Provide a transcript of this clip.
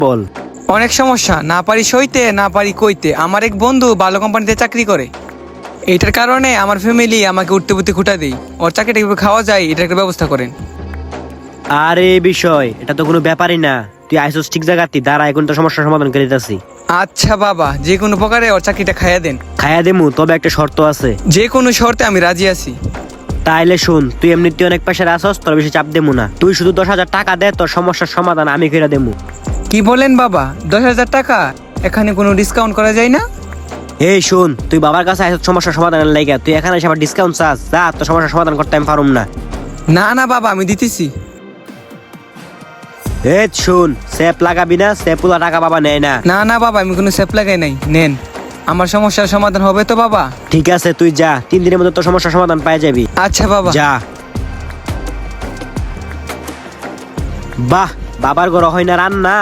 বল। অনেক সমস্যা, না পারি সইতে না পারি কইতে। আমার এক বন্ধু ভালো কোম্পানিতে চাকরি করে, এইটার কারণে আমার ফ্যামিলি আমাকে উঠতে বুঝতে খুঁটা দেই। ওর চাকরিটা কিভাবে খাওয়া যায় এটার একটা ব্যবস্থা করেন। আর এই বিষয় এটা তো কোনো ব্যাপারই না, তুই আইসোস ঠিক জায়গাতে দাঁড়া, এখন তো সমস্যার সমাধান করে দিতেছি। আচ্ছা বাবা, যে কোনো প্রকারে ওর চাকরিটা খাইয়া দেন। খাইয়া দেমু, তবে একটা শর্ত আছে। যে কোনো শর্তে আমি রাজি আছি। তাইলে শুন, তুই এমনিতে অনেক পেশার আসস, তোর বেশি চাপ দেমু না। তুই শুধু 10,000 টাকা দে, তোর সমস্যার সমাধান আমি করে দেমু। কি বলেন বাবা, 10,000 টাকা? এখানে কোনো ডিসকাউন্ট করা যায় না? এই শুন, তুই বাবার কাছে আইসস সমস্যার সমাধানের লাইগা, তুই এখানে এসে আবার ডিসকাউন্ট চাস? যা, তোর সমস্যার সমাধান করতে আমি পারুম না। না না বাবা, আমি দিতেছি। এই শুন, সেপ লাগাবি না, সেপুলা টাকা বাবা নেয় না। না না বাবা, আমি কোনো সেপ লাগাই নাই, নেন। আমার সমস্যার সমাধান হবে তো বাবা? ঠিক আছে, তুই যা, 3 দিনের মধ্যে তোর সমস্যার সমাধান পাই যাবি। আচ্ছা বাবা। যা। বাহ, বাবার ঘর হয় না রান্না,